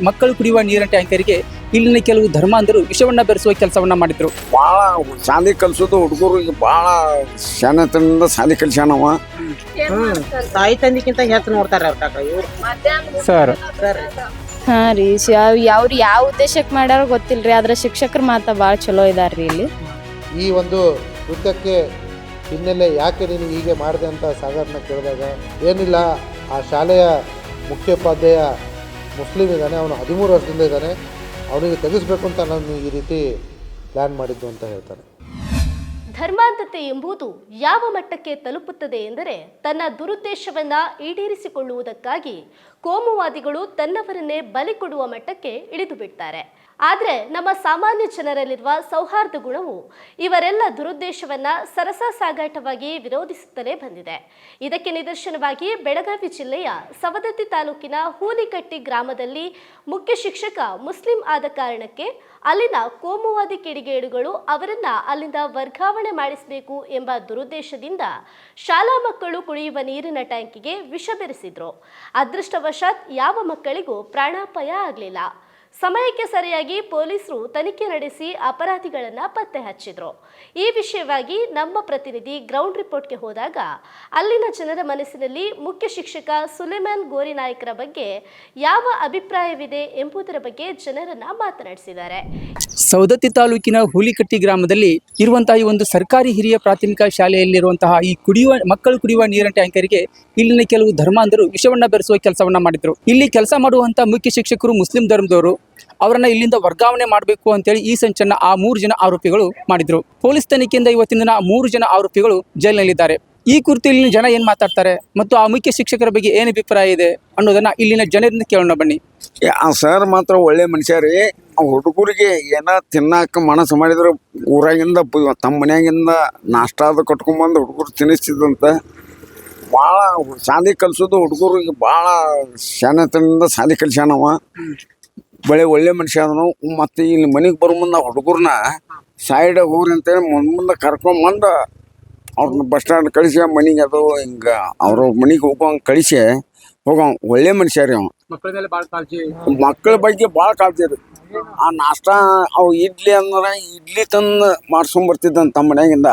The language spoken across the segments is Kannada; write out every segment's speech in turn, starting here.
ಮಕ್ಕಳು ಕುಡಿಯುವ ನೀರಿನ ಟ್ಯಾಂಕರಿಗೆ ಇಲ್ಲಿನ ಕೆಲವು ಧರ್ಮಾಂಧರು ವಿಷವನ್ನ ಬೆರೆಸುವ ಕೆಲಸವನ್ನ ಮಾಡಿದ್ರು. ಭಾಳ ಶಾಲೆ ಕಲ್ಸೋದು ಹುಡುಗರಿಗೆ ಭಾಳ ಶಾಣತನದಿಂದ ಶಾಲೆ ಕಲ್ಸ್ಯಾನವ. ತಾಯಿ ತಂದಿಕ್ಕಿಂತ ಹೆಚ್ಚು ನೋಡ್ತಾರೆ ಇವ್ರು ಸರ್. ಹಾ ರೀ, ಅವ್ರು ಯಾವ ಉದ್ದೇಶಕ್ಕೆ ಮಾಡ್ಯಾರೋ ಗೊತ್ತಿಲ್ರಿ, ಆದ್ರೆ ಶಿಕ್ಷಕರು ಮಾತ್ರ ಭಾಳ ಚಲೋ ಇದಾರ್ರಿ ಇಲ್ಲಿ. ಈ ಒಂದು ಕೃತ್ಯಕ್ಕೆ ಹಿನ್ನೆಲೆ ಯಾಕೆ ನೀನು ಹೀಗೆ ಮಾಡಿದೆ ಅಂತ ಸಾಗರ್ನ ಕೇಳಿದಾಗ ಏನಿಲ್ಲ, ಆ ಶಾಲೆಯ ಮುಖ್ಯೋಪಾಧ್ಯಾಯ ಮುಸ್ಲಿಂ ಇದ್ದಾನೆ, ಅವನು 13 ವರ್ಷದಿಂದ ಇದ್ದಾನೆ, ಅವನಿಗೆ ತೆಗೆಸಬೇಕು ಅಂತ ನಾನು ಈ ರೀತಿ ಪ್ಲ್ಯಾನ್ ಮಾಡಿದ್ದು ಅಂತ ಹೇಳ್ತಾನೆ. ಧರ್ಮಾಂಧತೆ ಎಂಬುದು ಯಾವ ಮಟ್ಟಕ್ಕೆ ತಲುಪುತ್ತದೆ ಎಂದರೆ ತನ್ನ ದುರುದ್ದೇಶವನ್ನ ಈಡೇರಿಸಿಕೊಳ್ಳುವುದಕ್ಕಾಗಿ ಕೋಮುವಾದಿಗಳು ತನ್ನವರನ್ನೇ ಬಲಿ ಕೊಡುವ ಮಟ್ಟಕ್ಕೆ ಇಳಿದು ಬಿಡ್ತಾರೆ. ಆದರೆ ನಮ್ಮ ಸಾಮಾನ್ಯ ಜನರಲ್ಲಿರುವ ಸೌಹಾರ್ದ ಗುಣವು ಇವರೆಲ್ಲ ದುರುದ್ದೇಶವನ್ನ ಸರಸಾಸಾಗಾಟವಾಗಿ ವಿರೋಧಿಸುತ್ತಲೇ ಬಂದಿದೆ. ಇದಕ್ಕೆ ನಿದರ್ಶನವಾಗಿ ಬೆಳಗಾವಿ ಜಿಲ್ಲೆಯ ಸವದತ್ತಿ ತಾಲೂಕಿನ ಹೂಲಿಕಟ್ಟಿ ಗ್ರಾಮದಲ್ಲಿ ಮುಖ್ಯ ಶಿಕ್ಷಕ ಮುಸ್ಲಿಂ ಆದ ಕಾರಣಕ್ಕೆ ಅಲ್ಲಿನ ಕೋಮುವಾದಿ ಕಿಡಿಗೇಡುಗಳು ಅವರನ್ನ ಅಲ್ಲಿಂದ ವರ್ಗಾವಣೆ ಮಾಡಿಸಬೇಕು ಎಂಬ ದುರುದ್ದೇಶದಿಂದ ಶಾಲಾ ಮಕ್ಕಳು ಕುಡಿಯುವ ನೀರಿನ ಟ್ಯಾಂಕಿಗೆ ವಿಷ ಬೆರೆಸಿದ್ರು. ಅದೃಷ್ಟವಶಾತ್ ಯಾವ ಮಕ್ಕಳಿಗೂ ಪ್ರಾಣಾಪಾಯ ಆಗಲಿಲ್ಲ. ಸಮಯಕ್ಕೆ ಸರಿಯಾಗಿ ಪೊಲೀಸರು ತನಿಖೆ ನಡೆಸಿ ಅಪರಾಧಿಗಳನ್ನ ಪತ್ತೆ ಹಚ್ಚಿದ್ರು. ಈ ವಿಷಯವಾಗಿ ನಮ್ಮ ಪ್ರತಿನಿಧಿ ಗ್ರೌಂಡ್ ರಿಪೋರ್ಟ್ಗೆ ಹೋದಾಗ ಅಲ್ಲಿನ ಜನರ ಮನಸ್ಸಿನಲ್ಲಿ ಮುಖ್ಯ ಶಿಕ್ಷಕ ಸುಲೇಮಾನ್ ಗೋರಿ ನಾಯ್ಕರ ಬಗ್ಗೆ ಯಾವ ಅಭಿಪ್ರಾಯವಿದೆ ಎಂಬುದರ ಬಗ್ಗೆ ಜನರನ್ನ ಮಾತನಾಡಿಸಿದ್ದಾರೆ. ಸವದತ್ತಿ ತಾಲೂಕಿನ ಹೂಲಿಕಟ್ಟಿ ಗ್ರಾಮದಲ್ಲಿ ಇರುವಂತಹ ಈ ಒಂದು ಸರ್ಕಾರಿ ಹಿರಿಯ ಪ್ರಾಥಮಿಕ ಶಾಲೆಯಲ್ಲಿರುವಂತಹ ಈ ಮಕ್ಕಳು ಕುಡಿಯುವ ನೀರಿನ ಟ್ಯಾಂಕರಿಗೆ ಇಲ್ಲಿನ ಕೆಲವು ಧರ್ಮಾಂಧರು ವಿಷವನ್ನ ಬೆರೆಸುವ ಕೆಲಸವನ್ನ ಮಾಡಿದ್ರು. ಇಲ್ಲಿ ಕೆಲಸ ಮಾಡುವಂತಹ ಮುಖ್ಯ ಶಿಕ್ಷಕರು ಮುಸ್ಲಿಂ ಧರ್ಮದವರು, ಅವರನ್ನ ಇಲ್ಲಿಂದ ವರ್ಗಾವಣೆ ಮಾಡಬೇಕು ಅಂತೇಳಿ ಈ ಸಂಚನ್ನ ಆ 3 ಜನ ಆರೋಪಿಗಳು ಮಾಡಿದ್ರು. ಪೊಲೀಸ್ ತನಿಖೆಯಿಂದ ಇವತ್ತಿನ ದಿನ 3 ಜನ ಆರೋಪಿಗಳು ಜೈಲಿನಲ್ಲಿದ್ದಾರೆ. ಈ ಕುರಿತು ಇಲ್ಲಿನ ಜನ ಏನ್ ಮಾತಾಡ್ತಾರೆ ಮತ್ತು ಆ ಮುಖ್ಯ ಶಿಕ್ಷಕರ ಬಗ್ಗೆ ಏನು ಅಭಿಪ್ರಾಯ ಇದೆ ಅನ್ನೋದನ್ನ ಇಲ್ಲಿನ ಜನರಿಂದ ಕೇಳೋಣ ಬನ್ನಿ. ಆ ಸರ್ ಮಾತ್ರ ಒಳ್ಳೆ ಮನುಷ್ಯ ರೀ. ಹುಡುಗರಿಗೆ ಏನ ತಿನ್ನಾಕ ಮನಸ್ಸು ಮಾಡಿದ್ರೆ ಊರಾಗಿಂದ ತಮ್ಮ ಮನ್ಯಾಗಿಂದ ನಾಷ್ಟಾದ ಕಟ್ಕೊಂಡ್ಬಂದು ಹುಡುಗರು ತಿನ್ನಿಸ್ತಿದ್ದಂತ. ಭಾಳ ಶಾಲೆ ಕಲ್ಸೋದು ಹುಡುಗರಿಗೆ ಭಾಳ ಶಾಣತನದಿಂದ ಶಾಲೆ ಕಲ್ಸ್ಯಾನವ. ಒಳ್ಳೆ ಮನುಷ್ಯ ಅದನು. ಮತ್ತು ಇಲ್ಲಿ ಮನೆಗೆ ಬರೋ ಮುಂದೆ ಹುಡುಗರನ್ನ ಸೈಡ್ ಹೋಗ್ರಿ ಅಂತೇಳಿ ಮುಂದೆ ಕರ್ಕೊಂಬಂದು ಅವ್ರನ್ನ ಬಸ್ ಸ್ಟ್ಯಾಂಡ್ ಕಳಿಸಿ ಮನೆಗೆ ಅದು ಹಿಂಗೆ ಅವ್ರ ಮನೆಗೆ ಹೋಗೋಂಗೆ ಕಳಿಸಿ ಹೋಗೋ ಒಳ್ಳೆ ಮನುಷ್ಯ ರೀ. ಮಕ್ಕಳ ಬಗ್ಗೆ ಭಾಳ ಕಾಳಜಿ ರೀ. ಆ ನಾಷ್ಟ ಅವು ಇಡ್ಲಿ ಅಂದ್ರೆ ಇಡ್ಲಿ ತಂದು ಮಾಡ್ಸ್ಕೊಂಬರ್ತಿದ್ದಂತ ತಮ್ಮ ಮನ್ಯಾಗಿಂದ.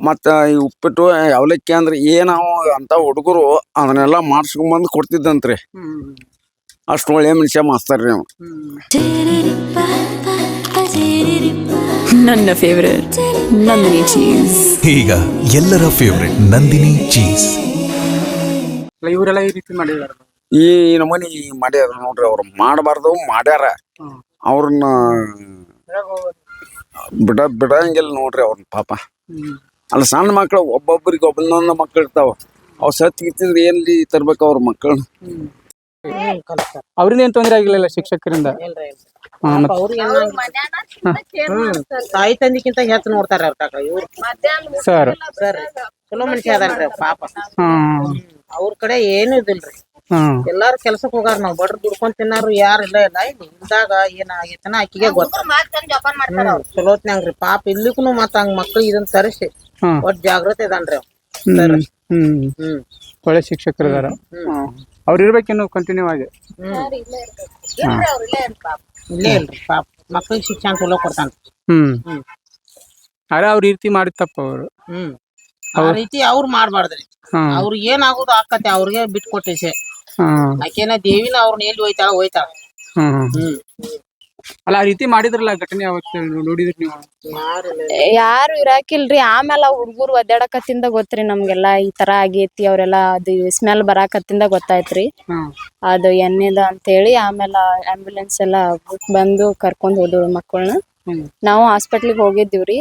ಮತ್ತು ಈ ಉಪ್ಪಿಟ್ಟು ಅವಲಕ್ಕಿ ಅಂದ್ರೆ ಏನಾವು ಅಂತ ಹುಡುಗರು ಅದನ್ನೆಲ್ಲ ಮಾಡ್ಸ್ಕೊಂಬಂದು ಕೊಡ್ತಿದ್ದಂತ್ರಿ. ಅಷ್ಟು ಒಳ್ಳೆ ಮನುಷ್ಯ ಮಾಸ್ತಾರ ರೀ. ನನ್ನ ಫೇವರೇಟ್ ನಂದಿನಿ ಚೀಸ್. ಈಗ ಎಲ್ಲರ ಫೇವರೇಟ್ ನಂದಿನಿ ಚೀಸ್. ಇವರೆಲ್ಲ ಈ ರೀತಿ ಮಾಡಿದಾರ, ಈ ನಮೂನಿ ಮಾಡ್ಯಾರ ನೋಡ್ರಿ. ಅವ್ರು ಮಾಡಬಾರ್ದು ಮಾಡ್ಯಾರ. ಅವ್ರನ್ನ ಬಿಡಂಗಿಲ್ಲ ನೋಡ್ರಿ ಅವ್ರನ್ನ ಪಾಪ. ಅಲ್ಲ ಸಣ್ಣ ಮಕ್ಳು ಒಬ್ಬೊಬ್ಬರಿಗೆ ಒಬ್ಬೊಂದೊಂದು ಮಕ್ಳು ಇರ್ತಾವ. ಅವ್ ಸತ್ತಿದ್ರೆ ಏನ್ಲಿ ತರ್ಬೇಕು ಅವ್ರ ಮಕ್ಕಳನ್ನ. ಅವ್ರಿಂದ ಏನ್ ತೊಂದರೆ ಆಗಿಲ್ಲ ಶಿಕ್ಷಕರಿಂದ. ತಾಯಿ ತಂದಿಕ್ಕಿಂತ ಹೆಚ್ಚು ನೋಡ್ತಾರೆ ಇವ್ರು ಸರ್. ಚಲೋ ಮನುಷ್ಯ ಅದನ್ರಿ ಪಾಪ. ಅವ್ರ ಕಡೆ ಏನು ಇದಿಲ್ರಿ. ಎಲ್ಲಾರು ಕೆಲ್ಸಕ್ ಹೋಗಾರ. ನಾವ್ ಬಡ್ರ ದುಡ್ಕೊಂಡ್ ತಿನ್ನಾರು ಯಾರು ಇಲ್ಲ ಇಲ್ಲಿ ಇಲ್ದಾಗ ಏನಾಗೈತನ ಆಕಿಗೆ ಗೊತ್ತ. ಚಲೋತ್ನಂಗ್ರಿ ಪಾಪ. ಇಲ್ಲಿಗೂ ಮತ್ತ ಹಂಗ ಮಕ್ಳಿಗೆ ಇದನ್ನ ತರಿಸಿ ಒಟ್ ಜಾಗ್ರತೆ ಇದನ್ರಿ. ಒಳ್ಳೆ ಶಿಕ್ಷಕರು ಇದಾರ. ಅವ್ರು ಇರ್ಬೇಕೇನು ಕಂಟಿನ್ಯೂ ಆಗಿ. ಇಲ್ಲೇ ಇಲ್ರಿ ಪಾಪ. ಮಕ್ಳಿಗೆ ಶಿಕ್ಷಣ ಚಲೋ ಕೊಡ್ತಾನ. ಅರೆ ಅವ್ರ ರೀತಿ ಮಾಡಿ ತಪ್ಪ ಅವರು. ಆ ರೀತಿ ಅವ್ರು ಮಾಡ್ಬಾರ್ದ್ರಿ. ಅವ್ರಿಗೆ ಏನಾಗೋದು ಆಕತಿ ಅವ್ರಿಗೆ ಬಿಟ್ಟು ಕೊಟ್ಟಿಸೆ. ಆಕೆನ ದೇವಿನ ಅವ್ರನ್ನ ಎಲ್ಲಿ ಹೋಯ್ತಾಳ. ಅಲ್ಲ ಆ ರೀತಿ ಮಾಡಿದ್ರಲ್ಲ ಘಟನೆ ಅವತ್ತು ನೋಡಿದ್ರಿ ನೀವು? ಯಾರು ಇರಾಕಿಲ್ರಿ. ಆಮೇಲೆ ಹುಡ್ಗರು ಒದ್ದಾಡಕತ್ತಿಂದ ಗೊತ್ತ್ರಿ ನಮ್ಗೆಲ್ಲಾ ಈ ತರ ಆಗೇತಿ. ಅವ್ರೆಲ್ಲಾ ಅದು ಸ್ಮೆಲ್ ಬರಾಕತ್ತಿಂದ ಗೊತ್ತಾಯ್ತ್ರಿ ಅದು ಎಣ್ಣೆದ ಅಂತೇಳಿ. ಆಮೇಲೆ ಆಂಬ್ಯುಲೆನ್ಸ್ ಎಲ್ಲಾ ಬಂದು ಕರ್ಕೊಂಡ್ ಹೋದ್ರು ಮಕ್ಕಳನ್ನ. ನಾವು ಹಾಸ್ಪಿಟ್ಲಿಗೆ ಹೋಗಿದ್ದೀವ್ರಿ.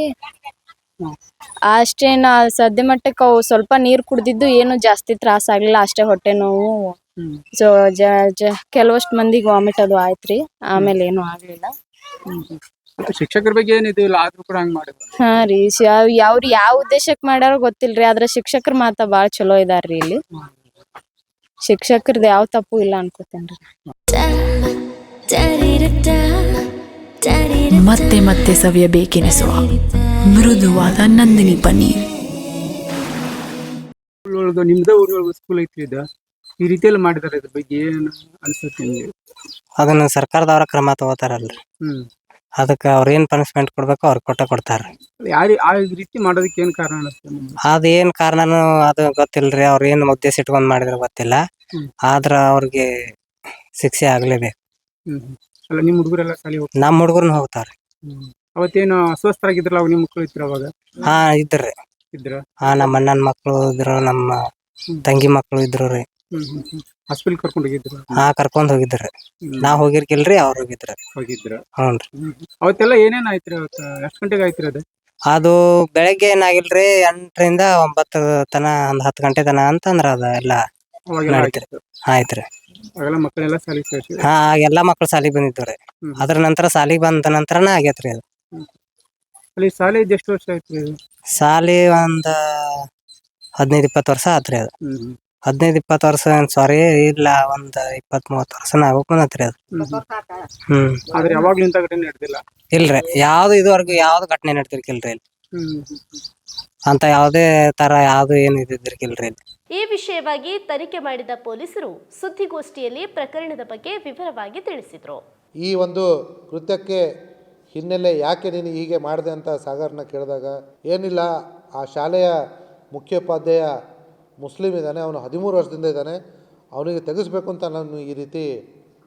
ಅಷ್ಟೇ ಸದ್ಯ ಮಟ್ಟಕ್ಕೆ ಅವು ಸ್ವಲ್ಪ ನೀರ್ ಕುಡ್ದಿದ್ದು ಏನು ಜಾಸ್ತಿ ತ್ರಾಸ ಆಗ್ಲಿಲ್ಲ. ಅಷ್ಟೇ ಹೊಟ್ಟೆ ನೋವು. ಸೊ ಕೆಲವಷ್ಟು ಮಂದಿಗೆ ವಾಮಿಟ್ ಅದು ಆಯ್ತ್ರಿ. ಆಮೇಲೆ ಏನು ಆಗ್ಲಿಲ್ಲ. ಶಿಕ್ಷಕರ ಬಗ್ಗೆ ಏನಿದಿಲ್ಲ ಆದ್ರೂ ಕೂಡ ಹಂಗ ಮಾಡಿದ್ರು. ಹಾ ರೀ, ಅವ್ರು ಯಾವ ಉದ್ದೇಶಕ್ಕೆ ಮಾಡ್ಯಾರೋ ಗೊತ್ತಿಲ್ರಿ, ಆದ್ರೆ ಶಿಕ್ಷಕರು ಮಾತ್ರ ಬಾಳ ಚಲೋ ಇದಾರ್ರಿ ಇಲ್ಲಿ. ಶಿಕ್ಷಕರದ್ದು ಯಾವ ತಪ್ಪು ಇಲ್ಲ ಅನ್ಕೋತೇನ್ರಿ. ಮತ್ತೆ ಮತ್ತೆ ಸವಿಯಬೇಕೆನಿಸುವ ಮೃದುವಾದ ನಂದಿನಿ ಪನ್ನೀರ್. ನಿಮ್ದೇ ಊರೊಳಗ ಸ್ಕೂಲ್ ಐತಿ ಇದು? ಈ ರೀತಿಯಲ್ಲಿ ಮಾಡಿದ್ದಾರೆ, ಇದ್ರ ಬಗ್ಗೆ ಏನು ಅನ್ಸುತ್ತೆ ನಿಮ್ಗೆ? ಅದನ್ನ ಸರ್ಕಾರದವ್ರ ಕ್ರಮ ತಗೋತಾರಲ್ರಿ, ಹ್ಮ್ ಅದಕ್ಕೆ ಅವ್ರ ಏನ್ ಪನಿಷ್ಮೆಂಟ್ ಕೊಡ್ಬೇಕು ಅವ್ರ ಕೊಡ್ತಾರ್ರಿ. ಆ ರೀತಿ ಮಾಡೋದಕ್ಕೆ ಏನ್ ಕಾರಣ ಅನಿಸ್ತದೆ ನಿಮ್ಗೆ? ಅದೇನ್ ಕಾರಣನು ಅದು ಗೊತ್ತಿಲ್ರಿ, ಅವ್ರ ಏನ್ ಉದ್ದೇಶ ಇಟ್ಕೊಂಡ್ ಮಾಡಿದ್ರ ಗೊತ್ತಿಲ್ಲ. ಹ್ಮ್. ಆದ್ರ ಅವ್ರಿಗೆ ಶಿಕ್ಷೆ ಆಗ್ಲೇಬೇಕು. ಅಲ್ಲ, ನಿಮ್ ಹುಡುಗರೆಲ್ಲ ಶಾಲೆ ಹೋಗ್ತಾರೆ? ನಮ್ ಹುಡುಗರ್ನ ಹೋಗ್ತಾರ್ರಿ. ಅವತ್ತೇನು ಅಸ್ವಸ್ಥರಾಗಿದ್ರಲ್ಲ, ಅವಾಗ ನಿಮ್ ಮಕ್ಕಳು ಇದ್ರ ಅವಾಗ? ಹಾ ಇದ್ರಿ. ಇದ್ರ? ನಮ್ಮ ಅಣ್ಣನ ಮಕ್ಳು ಇದ್ರು, ನಮ್ಮ ತಂಗಿ ಮಕ್ಳು ಇದ್ರು ರೀ. ಹಾಸ್ಪಿಟಲ್ ಕರ್ಕೊಂಡು ಹೋಗಿದ್ರು? ಕರ್ಕೊಂಡ್ ಹೋಗಿದ್ರಿ. ನಾವ್ ಹೋಗಿರ್ಕಿಲ್ರಿ, ಅವ್ರು ಹೋಗಿದ್ರ? ಹ್ಞೂನ್ರಿ. ಅವತ್ತೆಲ್ಲ ಏನೇನ್ ಆಯ್ತ್ರಿ? ಅವತ್ತ ಎಷ್ಟ್ ಗಂಟೆಗೆ ಆಯ್ತ್ರಿ ಅದು? ಅದು ಬೆಳಗ್ಗೆ ಏನಾಗಿಲ್ರಿ, 8ರಿಂದ 9 ತನ, ಒಂದ್ 10 ಗಂಟೆ ತನ ಅಂತಂದ್ರ ಅದ ಎಲ್ಲಾ ಅವಾಗೆಲ್ಲ ನಡೀತ್ರಿ. ಆಗಿತ್ತು? ಆಯ್ತ್ರಿ. ಅವಾಗೆಲ್ಲ ಮಕ್ಕಳೆಲ್ಲ ಶಾಲೆಗೆ ಸೇರ್ಸಿದ್ರು? ಎಲ್ಲಾ ಮಕ್ಳು ಸಾಲಿಗೆ ಬಂದಿದ್ವ್ರಿ. ಅದ್ರ ನಂತರ ಸಾಲಿಗೆ ಬಂದ ನಂತರನ ಆಗೇತ್ರಿ ಅದು. ಅಲ್ಲಿ ಶಾಲೆ ಇದ್ದು ಎಷ್ಟು ವರ್ಷ ಆಯ್ತ್ರಿ? ಸಾಲಿ ಒಂದ್ 15-20 ವರ್ಷ ಆತ್ರಿ ಅದು. 15-20 ವರ್ಷ ಸಾರಿ ಇಲ್ಲ, ಒಂದ್ 20-30 ವರ್ಷನ ಆಗ್ಬೇಕು ಬಂದತ್ರಿ ಅದು. ಆದ್ರೆ ಯಾವಾಗ್ಲೂ ಇಂಥ ಘಟನೆ ನಡೆದಿಲ್ಲ? ಇಲ್ರಿ, ಯಾವ್ದು ಇದುವರೆಗೂ ಯಾವ್ದು ಘಟನೆ ನಡ್ತಿರ್ಕಿಲ್ರಿ ಇಲ್ಲಿ. ಅಂತ ಯಾವ್ದೇ ತರ ಯಾವ್ದು ಏನು ಇದ್ದಿರ್ಕಿಲ್ರಿ ಇಲ್ಲಿ. ಈ ವಿಷಯವಾಗಿ ತನಿಖೆ ಮಾಡಿದ ಪೊಲೀಸರು ಸುದ್ದಿಗೋಷ್ಠಿಯಲ್ಲಿ ಪ್ರಕರಣದ ಬಗ್ಗೆ ವಿವರವಾಗಿ ತಿಳಿಸಿದರು. ಈ ಒಂದು ಕೃತ್ಯಕ್ಕೆ ಹಿನ್ನೆಲೆ ಯಾಕೆ ನೀನು ಹೀಗೆ ಮಾಡಿದೆ ಅಂತ ಸಾಗರ್ನ ಕೇಳಿದಾಗ, ಏನಿಲ್ಲ, ಆ ಶಾಲೆಯ ಮುಖ್ಯೋಪಾಧ್ಯಾಯ ಮುಸ್ಲಿಂ ಇದ್ದಾನೆ, ಅವನು 13 ವರ್ಷದಿಂದ ಇದ್ದಾನೆ, ಅವನಿಗೆ ತೆಗೆಸಬೇಕು ಅಂತ ನಾನು ಈ ರೀತಿ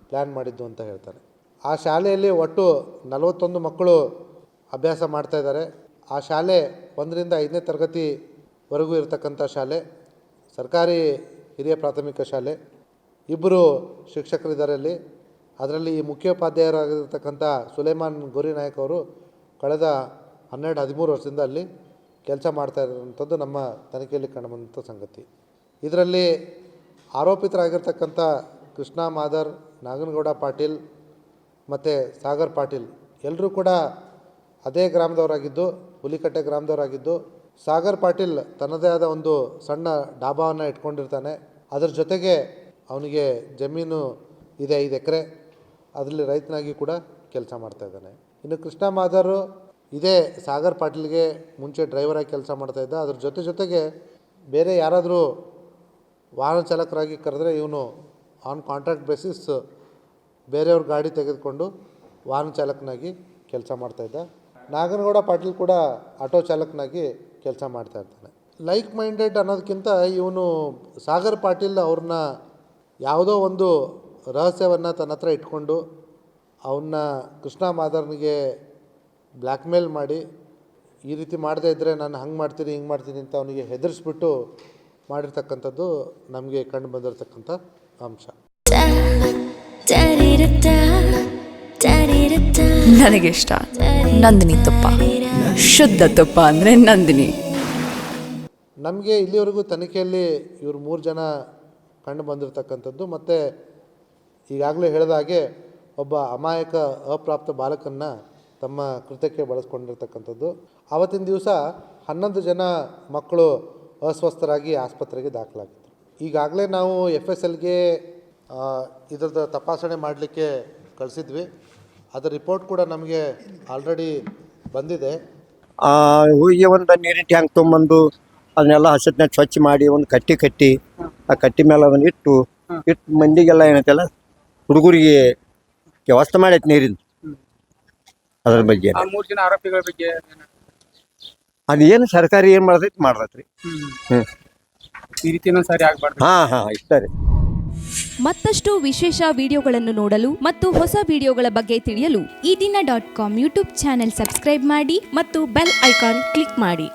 ಪ್ಲ್ಯಾನ್ ಮಾಡಿದ್ದು ಅಂತ ಹೇಳ್ತಾನೆ. ಆ ಶಾಲೆಯಲ್ಲಿ ಒಟ್ಟು 41 ಮಕ್ಕಳು ಅಭ್ಯಾಸ ಮಾಡ್ತಾಯಿದ್ದಾರೆ. ಆ ಶಾಲೆ 1ರಿಂದ 5ನೇ ತರಗತಿವರೆಗೂ ಇರತಕ್ಕಂಥ ಶಾಲೆ, ಸರ್ಕಾರಿ ಹಿರಿಯ ಪ್ರಾಥಮಿಕ ಶಾಲೆ. 2 ಶಿಕ್ಷಕರಿದ್ದಾರೆ ಅಲ್ಲಿ. ಅದರಲ್ಲಿ ಈ ಮುಖ್ಯೋಪಾಧ್ಯಾಯರಾಗಿರ್ತಕ್ಕಂಥ ಸುಲೇಮಾನ್ ಗೋರಿನಾಯಕ್ ಅವರು ಕಳೆದ 12-13 ವರ್ಷದಿಂದ ಅಲ್ಲಿ ಕೆಲಸ ಮಾಡ್ತಾ ಇರೋಂಥದ್ದು ನಮ್ಮ ತನಿಖೆಯಲ್ಲಿ ಕಂಡುಬಂದಂಥ ಸಂಗತಿ. ಇದರಲ್ಲಿ ಆರೋಪಿತರಾಗಿರ್ತಕ್ಕಂಥ ಕೃಷ್ಣ ಮಾದರ್, ನಾಗನಗೌಡ ಪಾಟೀಲ್ ಮತ್ತು ಸಾಗರ್ ಪಾಟೀಲ್ ಎಲ್ಲರೂ ಕೂಡ ಅದೇ ಗ್ರಾಮದವರಾಗಿದ್ದು, ಹುಲಿಕಟ್ಟೆ ಗ್ರಾಮದವರಾಗಿದ್ದು. ಸಾಗರ್ ಪಾಟೀಲ್ ತನ್ನದೇ ಆದ ಒಂದು ಸಣ್ಣ ಡಾಬಾವನ್ನು ಇಟ್ಕೊಂಡಿರ್ತಾನೆ. ಅದರ ಜೊತೆಗೆ ಅವನಿಗೆ ಜಮೀನು ಇದೆ 5 ಎಕರೆ, ಅದರಲ್ಲಿ ರೈತನಾಗಿ ಕೂಡ ಕೆಲಸ ಮಾಡ್ತಾಯಿದ್ದಾನೆ. ಇನ್ನು ಕೃಷ್ಣ ಮಾದರು ಇದೇ ಸಾಗರ್ ಪಾಟೀಲ್ಗೆ ಮುಂಚೆ ಡ್ರೈವರಾಗಿ ಕೆಲಸ ಮಾಡ್ತಾಯಿದ್ದ. ಅದ್ರ ಜೊತೆಗೆ ಬೇರೆ ಯಾರಾದರೂ ವಾಹನ ಚಾಲಕರಾಗಿ ಕರೆದ್ರೆ ಇವನು ಆನ್ ಕಾಂಟ್ರಾಕ್ಟ್ ಬೇಸಿಸ್ ಬೇರೆಯವ್ರ ಗಾಡಿ ತೆಗೆದುಕೊಂಡು ವಾಹನ ಚಾಲಕನಾಗಿ ಕೆಲಸ ಮಾಡ್ತಾಯಿದ್ದ. ನಾಗನಗೌಡ ಪಾಟೀಲ್ ಕೂಡ ಆಟೋ ಚಾಲಕನಾಗಿ ಕೆಲಸ ಮಾಡ್ತಾಯಿರ್ತಾನೆ. ಲೈಕ್ ಮೈಂಡೆಡ್ ಅನ್ನೋದಕ್ಕಿಂತ ಇವನು ಸಾಗರ್ ಪಾಟೀಲ್ ಅವ್ರನ್ನ ಯಾವುದೋ ಒಂದು ರಹಸ್ಯವನ್ನು ತನ್ನ ಹತ್ರ ಇಟ್ಕೊಂಡು ಅವನ್ನ ಕೃಷ್ಣ ಮಾದರ್ನಿಗೆ ಬ್ಲ್ಯಾಕ್ ಮೇಲ್ ಮಾಡಿ, ಈ ರೀತಿ ಮಾಡದೇ ಇದ್ದರೆ ನಾನು ಹಂಗೆ ಮಾಡ್ತೀನಿ ಹಿಂಗೆ ಮಾಡ್ತೀನಿ ಅಂತ ಅವನಿಗೆ ಹೆದರಿಸ್ಬಿಟ್ಟು ಮಾಡಿರ್ತಕ್ಕಂಥದ್ದು ನಮಗೆ ಕಂಡು ಬಂದಿರತಕ್ಕಂಥ ಅಂಶ. ನನಗಿಷ್ಟ ನಂದಿನಿ ತುಪ್ಪ, ಶುದ್ಧ ತುಪ್ಪ ಅಂದರೆ ನಂದಿನಿ. ನಮಗೆ ಇಲ್ಲಿವರೆಗೂ ತನಿಖೆಯಲ್ಲಿ ಇವರು 3 ಜನ ಕಂಡು ಬಂದಿರತಕ್ಕಂಥದ್ದು. ಮತ್ತು ಈಗಾಗಲೇ ಹೇಳಿದ ಹಾಗೆ ಒಬ್ಬ ಅಮಾಯಕ ಅಪ್ರಾಪ್ತ ಬಾಲಕನ್ನು ತಮ್ಮ ಕೃತ್ಯಕ್ಕೆ ಬಳಸ್ಕೊಂಡಿರ್ತಕ್ಕಂಥದ್ದು. ಆವತ್ತಿನ ದಿವಸ 11 ಜನ ಮಕ್ಕಳು ಅಸ್ವಸ್ಥರಾಗಿ ಆಸ್ಪತ್ರೆಗೆ ದಾಖಲಾಗಿದ್ದರು. ಈಗಾಗಲೇ ನಾವು FSLಗೆ ಇದರದ್ದು ತಪಾಸಣೆ ಮಾಡಲಿಕ್ಕೆ ಕಳಿಸಿದ್ವಿ. ಅದರ ರಿಪೋರ್ಟ್ ಕೂಡ ನಮಗೆ ಆಲ್ರೆಡಿ ಬಂದಿದೆ. ಹೂವಿಗೆ ಒಂದು ನೀರಿನ ಟ್ಯಾಂಕ್ ತೊಗೊಂಬಂದು ಅದನ್ನೆಲ್ಲ ಹಸತ್ನಾಗ ಸ್ವಚ್ಛ ಮಾಡಿ ಒಂದು ಕಟ್ಟಿ ಆ ಕಟ್ಟಿ ಮೇಲೆ ಅದನ್ನು ಇಟ್ಟು ಮಂದಿಗೆಲ್ಲ ಏನೈತೆಲ್ಲ ಹುಡುಗರಿಗೆ ವ್ಯವಸ್ಥೆ ಮಾಡೈತೆ ನೀರಿನ. ಅದ್ರ ಬಗ್ಗೆ 3 ಜನ ಆರೋಪಿಗಳ ಬಗ್ಗೆ ಅದೇನು ಸರ್ಕಾರಿ ಏನು ಮಾಡ್ತೈತಿ. ಈ ರೀತಿ ಇನ್ನೊಂದ್ಸಾರಿ ಆಗ್ಬಾರ್ದು. ಇಷ್ಟ ರೀ. ಮತ್ತಷ್ಟು ವಿಶೇಷ ವಿಡಿಯೋಗಳನ್ನು ನೋಡಲು ಮತ್ತು ಹೊಸ ವಿಡಿಯೋಗಳ ಬಗ್ಗೆ ತಿಳಿಯಲು ಈ ದಿನ .com ಯೂಟ್ಯೂಬ್ ಚಾನೆಲ್ ಸಬ್ಸ್ಕ್ರೈಬ್ ಮಾಡಿ ಮತ್ತು ಬೆಲ್ ಐಕಾನ್ ಕ್ಲಿಕ್ ಮಾಡಿ.